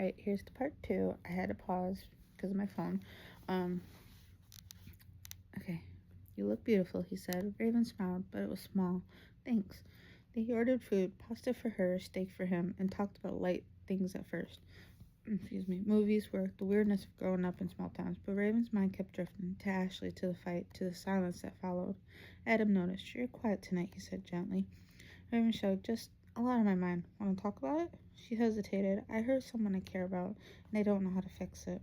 Right, here's the part two. I had to pause because of my phone. Um, okay. You look beautiful, he said. Raven smiled, but it was small. Thanks. They ordered food, pasta for her, steak for him, and talked about light things at first. Excuse me. Movies, work, the weirdness of growing up in small towns. But Raven's mind kept drifting to Ashley, to the fight, to the silence that followed. Adam noticed. You're quiet tonight, he said gently. Raven shrugged. Just a lot on my mind. Want to talk about it? She hesitated. I hurt someone I care about, and I don't know how to fix it.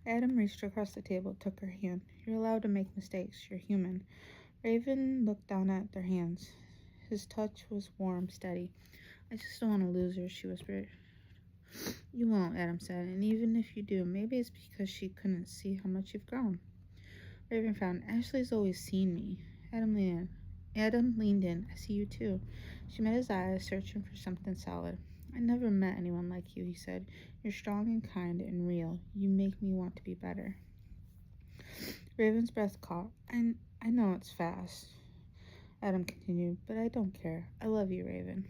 Adam reached across the table, took her hand. You're allowed to make mistakes. You're human. Raven looked down at their hands. His touch was warm, steady. I just don't want to lose her, she whispered. You won't, Adam said, and even if you do, maybe it's because she couldn't see how much you've grown. Raven frowned. Ashley's always seen me. Adam leaned in. I see you too. She met his eyes, searching for something solid. I never met anyone like you, he said. You're strong and kind and real. You make me want to be better. Raven's breath caught. I know it's fast, Adam continued, but I don't care. I love you, Raven.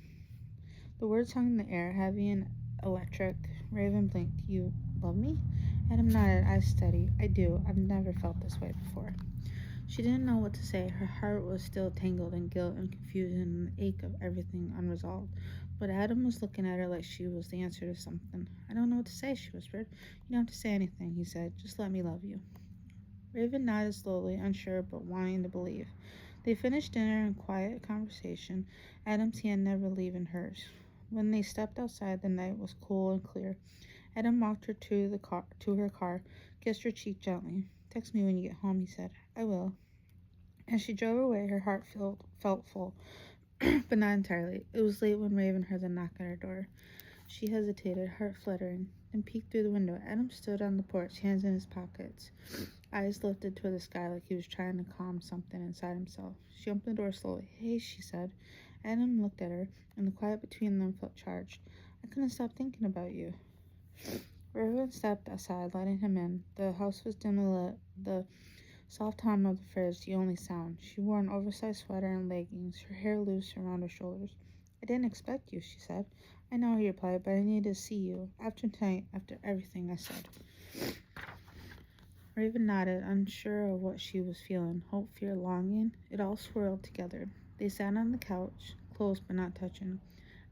The words hung in the air, heavy and electric. Raven blinked. You love me? Adam nodded, eyes steady. I do. I've never felt this way before. She didn't know what to say. Her heart was still tangled in guilt and confusion and the ache of everything unresolved. But Adam was looking at her like she was the answer to something. I don't know what to say, she whispered. You don't have to say anything, he said. Just let me love you. Raven nodded slowly, unsure but wanting to believe. They finished dinner in quiet conversation, Adam's hand never leaving hers. When they stepped outside, the night was cool and clear. Adam walked her to her car, kissed her cheek gently. Text me when you get home, he said. I will. As she drove away, her heart felt full, but not entirely. It was late when Raven heard the knock at her door. She hesitated, heart fluttering, then peeked through the window. Adam stood on the porch, hands in his pockets, eyes lifted toward the sky like he was trying to calm something inside himself. She opened the door slowly. Hey, she said. Adam looked at her, and the quiet between them felt charged. I couldn't stop thinking about you. Raven stepped aside, letting him in. The house was dimly lit, the soft hum of the fridge the only sound. She wore an oversized sweater and leggings, her hair loose around her shoulders. I didn't expect you, she said. I know, he replied, but I needed to see you. After tonight, after everything I said. Raven nodded, unsure of what she was feeling. Hope, fear, longing. It all swirled together. They sat on the couch, close but not touching.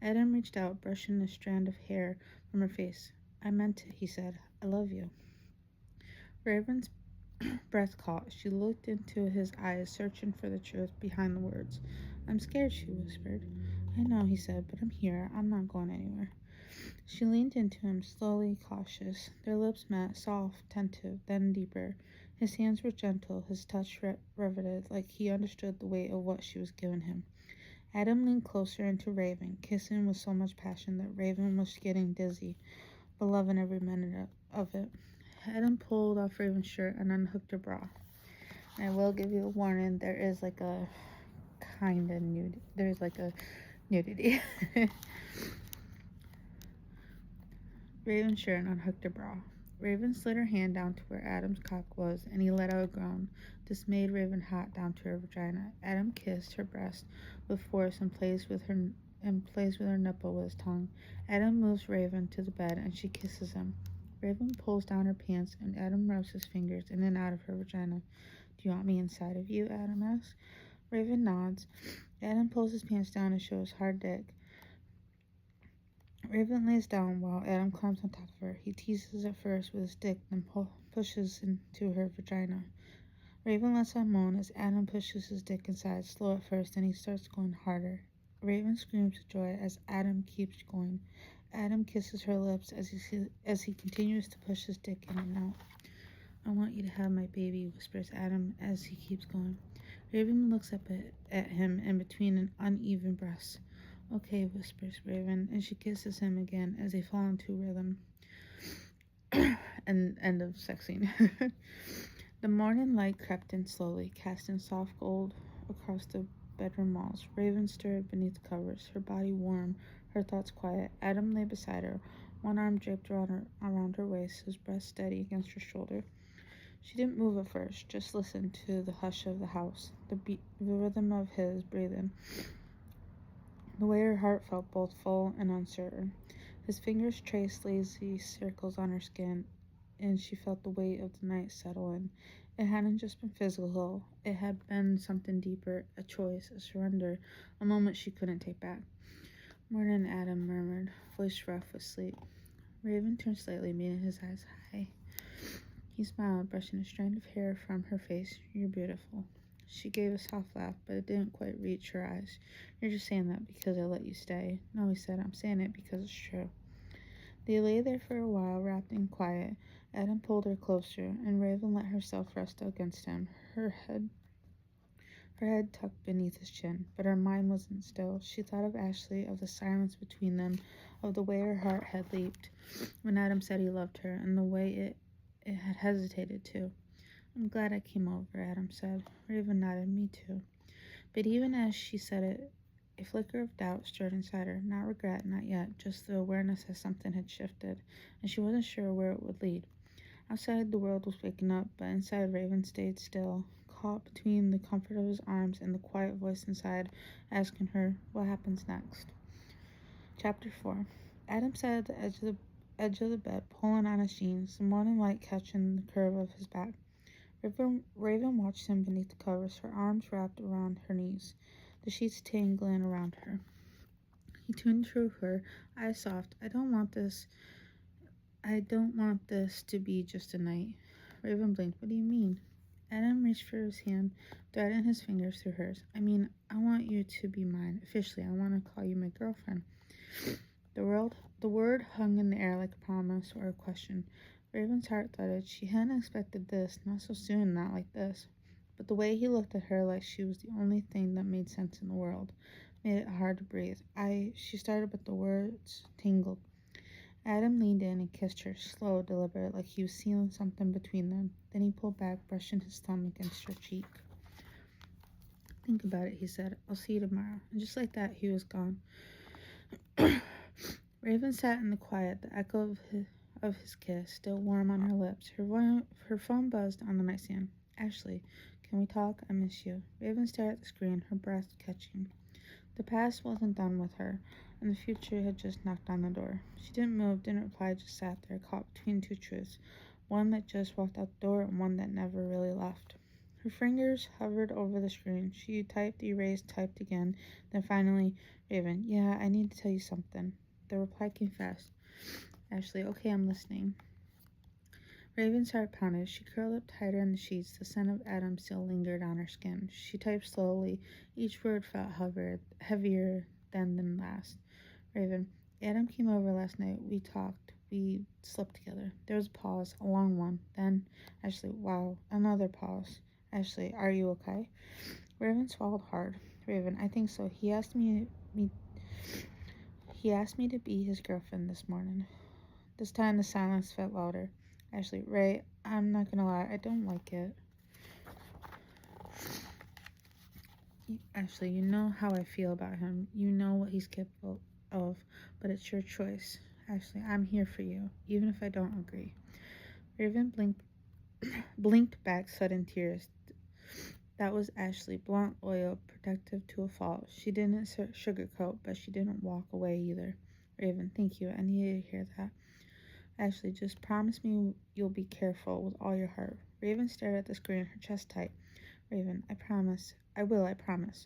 Adam reached out, brushing a strand of hair from her face. I meant it, he said. I love you. Raven's breath caught. She looked into his eyes, searching for the truth behind the words. I'm scared, she whispered. I know, he said, but I'm here. I'm not going anywhere. She leaned into him, slowly, cautious. Their lips met, soft, tentative, then deeper. His hands were gentle, his touch riveted, like he understood the weight of what she was giving him. Adam leaned closer into Raven, kissing with so much passion that Raven was getting dizzy, but loving every minute of it. Adam pulled off Raven's shirt and unhooked her bra. And I will give you a warning, there is like a kind of nude. There's like a nudity. Raven shirt and unhooked her bra. Raven slid her hand down to where Adam's cock was, and he let out a groan. This made Raven hot down to her vagina. Adam kissed her breast with force and plays with her nipple with his tongue. Adam moves Raven to the bed, and she kisses him. Raven pulls down her pants, and Adam rubs his fingers in and out of her vagina. Do you want me inside of you? Adam asks. Raven nods. Adam pulls his pants down and shows hard dick. Raven lays down while Adam climbs on top of her. He teases at first with his dick, then pushes into her vagina. Raven lets out a moan as Adam pushes his dick inside, slow at first, then he starts going harder. Raven screams with joy as Adam keeps going. Adam kisses her lips as he continues to push his dick in and out. I want you to have my baby, whispers Adam as he keeps going. Raven looks up at him in between an uneven breaths. Okay, whispers Raven, and she kisses him again as they fall into rhythm. And end of sex scene. The morning light crept in slowly, casting soft gold across the bedroom walls. Raven stirred beneath the covers, her body warm, her thoughts quiet. Adam lay beside her, one arm draped around her waist, his breast steady against her shoulder. She didn't move at first, just listened to the hush of the house, the rhythm of his breathing, the way her heart felt both full and uncertain. His fingers traced lazy circles on her skin, and she felt the weight of the night settle in. It hadn't just been physical, it had been something deeper, a choice, a surrender, a moment she couldn't take back. Morning, Adam murmured, voice rough with sleep. Raven turned slightly, meeting his eyes. Hi. He smiled, brushing a strand of hair from her face. You're beautiful. She gave a soft laugh, but it didn't quite reach her eyes. You're just saying that because I let you stay. No, he said, I'm saying it because it's true. They lay there for a while, wrapped in quiet. Adam pulled her closer, and Raven let herself rest against him, her head tucked beneath his chin. But her mind wasn't still. She thought of Ashley, of the silence between them, of the way her heart had leaped when Adam said he loved her, and the way it had hesitated to. I'm glad I came over, Adam said. Raven nodded. Me too. But even as she said it, a flicker of doubt stirred inside her. Not regret, not yet, just the awareness that something had shifted, and she wasn't sure where it would lead. Outside, the world was waking up, but inside, Raven stayed still, caught between the comfort of his arms and the quiet voice inside, asking her, what happens next? Chapter 4. Adam sat at the edge of the bed, pulling on his jeans, the morning light catching the curve of his back. Raven watched him beneath the covers, her arms wrapped around her knees, the sheets tangling around her. He tuned to her, eyes soft. I don't want this to be just a night. Raven blinked. What do you mean? Adam reached for his hand, threading his fingers through hers. I mean, I want you to be mine. Officially, I want to call you my girlfriend. The word hung in the air like a promise or a question. Raven's heart thudded. She hadn't expected this, not so soon, not like this. But the way he looked at her like she was the only thing that made sense in the world made it hard to breathe. She started, but the words tingled. Adam leaned in and kissed her, slow, deliberate, like he was sealing something between them. Then he pulled back, brushing his thumb against her cheek. Think about it, he said. I'll see you tomorrow. And just like that, he was gone. Raven sat in the quiet, the echo of his kiss still warm on her lips. Her phone buzzed on the nightstand. Ashley, can we talk? I miss you. Raven stared at the screen, her breath catching. The past wasn't done with her, and the future had just knocked on the door. She didn't move, didn't reply, just sat there, caught between two truths, one that just walked out the door and one that never really left. Her fingers hovered over the screen. She typed, erased, typed again, then finally, Raven, yeah, I need to tell you something. The reply came fast. Ashley, okay, I'm listening. Raven's heart pounded. She curled up tighter in the sheets. The scent of Adam still lingered on her skin. She typed slowly. Each word felt heavier than the last. Raven, Adam came over last night. We talked. We slept together. There was a pause, a long one. Then, Ashley, wow, another pause. Ashley, are you okay? Raven swallowed hard. Raven, I think so. He asked me to be his girlfriend this morning. This time the silence felt louder. Ashley, Ray, I'm not gonna lie, I don't like it. Ashley, you know how I feel about him. You know what he's capable of, but it's your choice. Ashley, I'm here for you, even if I don't agree. Raven blinked back sudden tears. That was Ashley, blunt, loyal, protective to a fault. She didn't sugarcoat, but she didn't walk away either. Raven, thank you. I needed to hear that. Ashley, just promise me you'll be careful with all your heart. Raven stared at the screen, her chest tight. Raven, I promise. I will, I promise.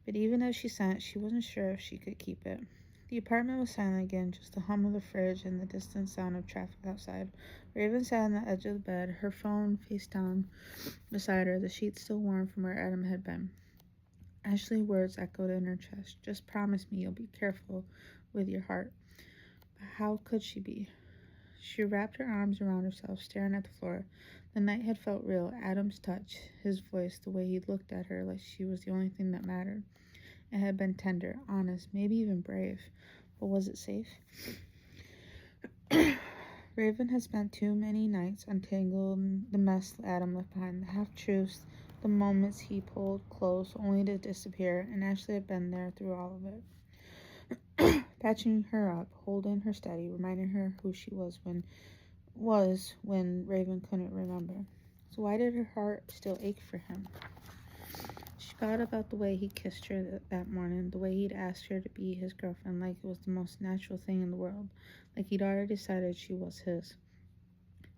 But even as she sent, she wasn't sure if she could keep it. The apartment was silent again, just the hum of the fridge and the distant sound of traffic outside. Raven sat on the edge of the bed, her phone face down beside her, the sheets still warm from where Adam had been. Ashley's words echoed in her chest. Just promise me you'll be careful with your heart. But how could she be? She wrapped her arms around herself, staring at the floor. The night had felt real. Adam's touch, his voice, the way he'd looked at her like she was the only thing that mattered. It had been tender, honest, maybe even brave. But was it safe? Raven had spent too many nights untangling the mess Adam left behind, the half-truths, the moments he pulled close only to disappear, and Ashley had been there through all of it. Patching her up, holding her steady, reminding her who she was when Raven couldn't remember. So why did her heart still ache for him? She Thought about the way he kissed her that morning, the way he'd asked her to be his girlfriend like it was the most natural thing in the world, like he'd already decided she was his.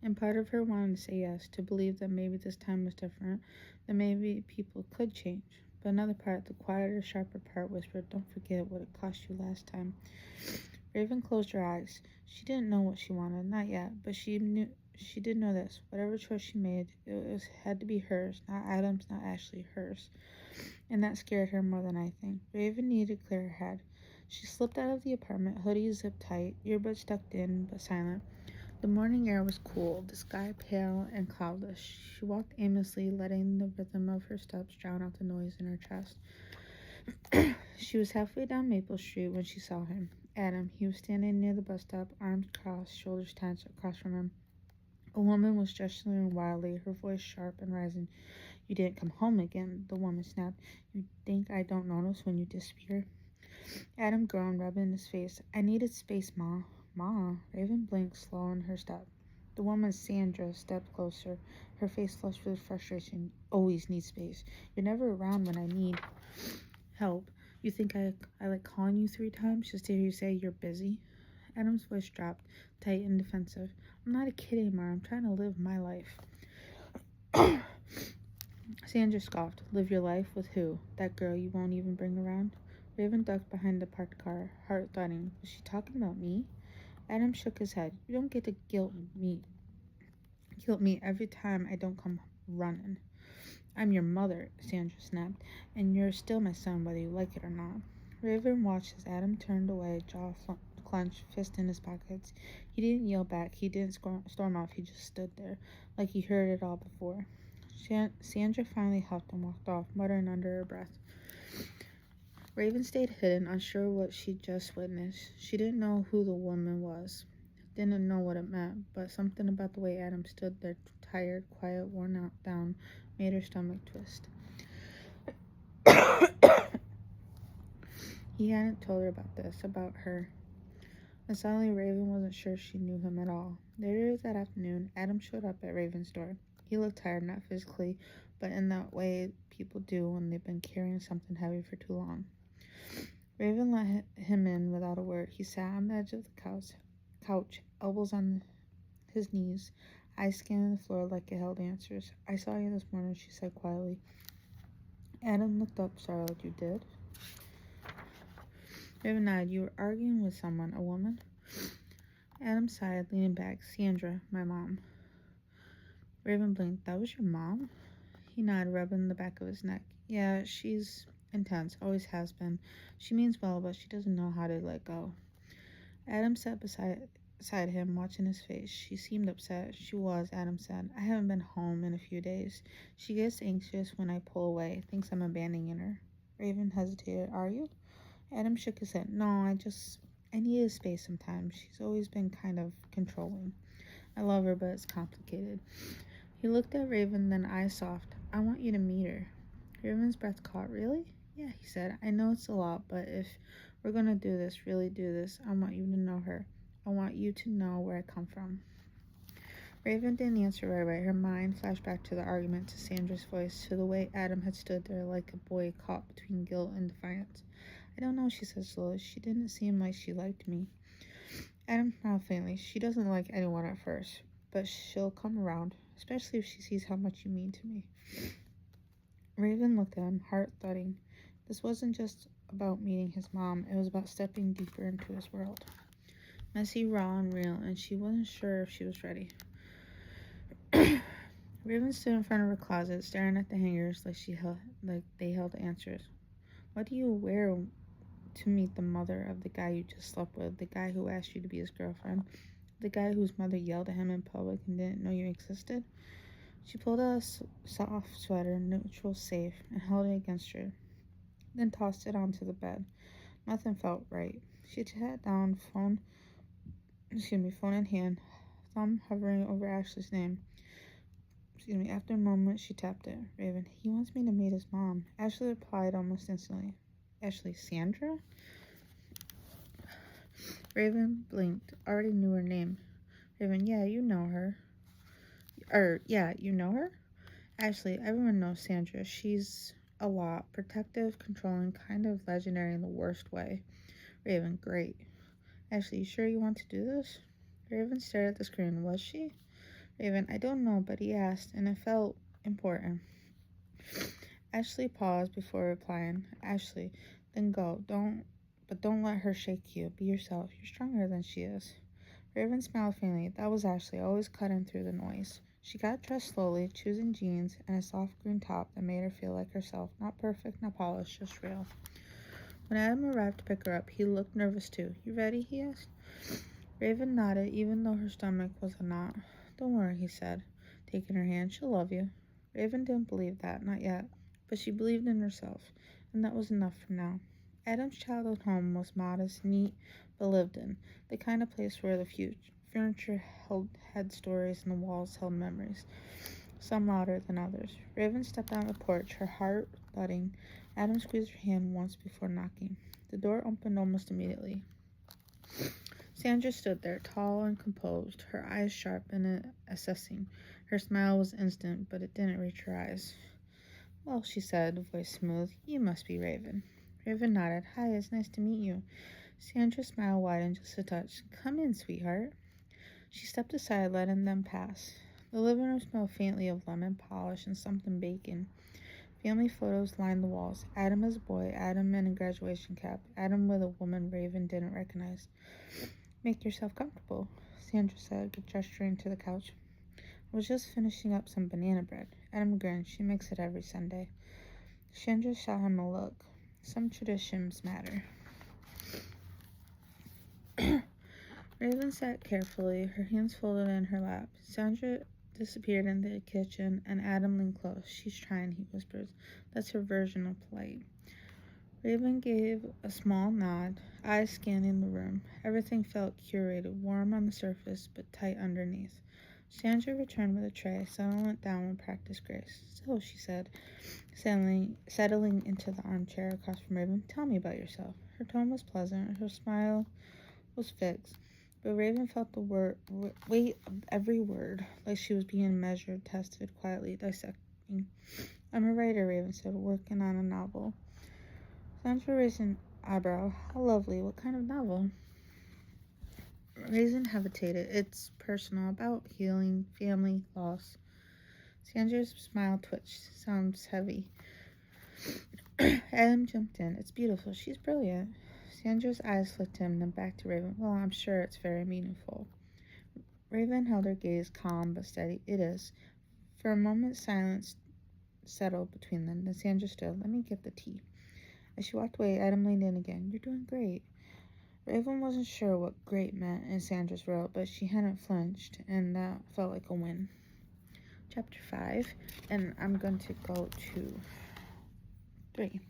And part of her wanted to say yes, to believe that maybe this time was different, that maybe people could change. But another part, the quieter, sharper part, whispered, "Don't forget what it cost you last time." Raven closed her eyes. She didn't know what she wanted, not yet, but she did know this. Whatever choice she made, had to be hers, not Adam's, not Ashley, hers. And that scared her more than anything. Raven needed to clear her head. She slipped out of the apartment, hoodie zipped tight, earbuds tucked in, but silent. The morning air was cool, the sky pale and cloudless. She walked aimlessly, letting the rhythm of her steps drown out the noise in her chest. She was halfway down Maple Street when she saw him. Adam. He was standing near the bus stop, arms crossed, shoulders tense across from him. A woman was gesturing wildly, her voice sharp and rising. "You didn't come home again," the woman snapped. "You think I don't notice when you disappear?" Adam groaned, rubbing his face. "I needed space, Ma." "Ma?" Raven blinked, slow in her step. The woman, Sandra, stepped closer, her face flushed with frustration. "Always need space. You're never around when I need help. You think I like calling you 3 times just to hear you say you're busy?" Adam's voice dropped, tight and defensive. "I'm not a kid anymore. I'm trying to live my life." Sandra scoffed. "Live your life? With who? That girl you won't even bring around?" Raven ducked behind the parked car, heart thudding. Was she talking about me? Adam shook his head. "You don't get to guilt me every time I don't come running." "I'm your mother," Sandra snapped, "and you're still my son whether you like it or not." Raven watched as Adam turned away, jaw clenched, fist in his pockets. He didn't yell back, he didn't storm off, he just stood there, like he heard it all before. Sandra finally huffed and walked off, muttering under her breath. Raven stayed hidden, unsure what she'd just witnessed. She didn't know who the woman was, didn't know what it meant, but something about the way Adam stood there, tired, quiet, worn out, down, made her stomach twist. He hadn't told her about this, about her. And suddenly Raven wasn't sure she knew him at all. Later that afternoon, Adam showed up at Raven's door. He looked tired, not physically, but in that way people do when they've been carrying something heavy for too long. Raven let him in without a word. He sat on the edge of the couch, elbows on his knees, eyes scanning the floor like it held answers. "I saw you this morning," she said quietly. Adam looked up, startled. "You did?" Raven nodded. "You were arguing with someone, a woman?" Adam sighed, leaning back. "Sandra, my mom." Raven blinked. "That was your mom?" He nodded, rubbing the back of his neck. "Yeah, she's intense, always has been. She means well, but she doesn't know how to let go." Adam sat beside him, watching his face. "She seemed upset." "She was," Adam said. "I haven't been home in a few days. She gets anxious when I pull away, thinks I'm abandoning her." Raven hesitated. "Are you?" Adam shook his head. "No, I need a space sometimes. She's always been kind of controlling. I love her, but it's complicated." He looked at Raven, then eyes soft. "I want you to meet her." Raven's breath caught. "Really?" "Yeah," he said. "I know it's a lot, but if we're gonna do this, really do this, I want you to know her. I want you to know where I come from." Raven didn't answer right away. Her mind flashed back to the argument, to Sandra's voice, to the way Adam had stood there like a boy caught between guilt and defiance. "I don't know," she said slowly. "She didn't seem like she liked me." Adam smiled faintly. "She doesn't like anyone at first, but she'll come around, especially if she sees how much you mean to me." Raven looked at him, heart thudding. This wasn't just about meeting his mom, it was about stepping deeper into his world. Messy, raw, and real, and she wasn't sure if she was ready. Raven stood in front of her closet, staring at the hangers like they held answers. "What do you wear to meet the mother of the guy you just slept with, the guy who asked you to be his girlfriend, the guy whose mother yelled at him in public and didn't know you existed?" She pulled out a soft sweater, neutral safe, and held it against her, then tossed it onto the bed. Nothing felt right. She sat down, phone in hand, thumb hovering over Ashley's name. After a moment, she tapped it. "Raven, he wants me to meet his mom." Ashley replied almost instantly. "Ashley, Sandra?" Raven blinked, already knew her name. Raven, "Yeah, you know her." Yeah, you know her?" "Ashley, everyone knows Sandra. She's..." a lot. Protective, controlling, kind of legendary in the worst way. Raven, great. Ashley, you sure you want to do this? Raven stared at the screen. Was she? Raven, I don't know, but he asked, and it felt important. Ashley paused before replying. Ashley, then go. Don't let her shake you. Be yourself. You're stronger than she is. Raven smiled faintly. That was Ashley, always cutting through the noise. She got dressed slowly, choosing jeans and a soft green top that made her feel like herself. Not perfect, not polished, just real. When Adam arrived to pick her up, he looked nervous too. You ready? He asked. Raven nodded, even though her stomach was a knot. Don't worry, he said, taking her hand. She'll love you. Raven didn't believe that, not yet, but she believed in herself, and that was enough for now. Adam's childhood home was modest, neat, but lived in, the kind of place where the furniture had stories and the walls held memories, some louder than others. Raven stepped on the porch, her heart thudding. Adam squeezed her hand once before knocking. The door opened almost immediately. Sandra stood there, tall and composed, her eyes sharp and assessing. Her smile was instant, but it didn't reach her eyes. Well, she said, voice smooth, you must be Raven. Raven nodded. Hi, it's nice to meet you. Sandra's smile widened just a touch. Come in, sweetheart. She stepped aside, letting them pass. The living room smelled faintly of lemon polish and something baking. Family photos lined the walls. Adam as a boy, Adam in a graduation cap, Adam with a woman Raven didn't recognize. Make yourself comfortable, Sandra said, gesturing to the couch. I was just finishing up some banana bread. Adam grinned. She makes it every Sunday. Sandra shot him a look. Some traditions matter. Raven sat carefully, her hands folded in her lap. Sandra disappeared into the kitchen, and Adam leaned close. She's trying, he whispers. That's her version of polite. Raven gave a small nod, eyes scanning the room. Everything felt curated, warm on the surface, but tight underneath. Sandra returned with a tray, settling it down with practiced grace. So, she said, settling into the armchair across from Raven, tell me about yourself. Her tone was pleasant, her smile was fixed, but Raven felt the weight of every word, like she was being measured, tested, quietly dissecting. I'm a writer, Raven said, working on a novel. Sandra raised an eyebrow. How lovely. What kind of novel? Raven hesitated. It's personal, about healing, family, loss. Sandra's smile twitched. Sounds heavy. Adam jumped in. It's beautiful. She's brilliant. Sandra's eyes flicked him, then back to Raven. Well, I'm sure it's very meaningful. Raven held her gaze calm but steady. It is. For a moment, silence settled between them. Then Sandra stood. Let me get the tea. As she walked away, Adam leaned in again. You're doing great. Raven wasn't sure what great meant in Sandra's world, but she hadn't flinched, and that felt like a win. Chapter 5, and I'm going to go to 3.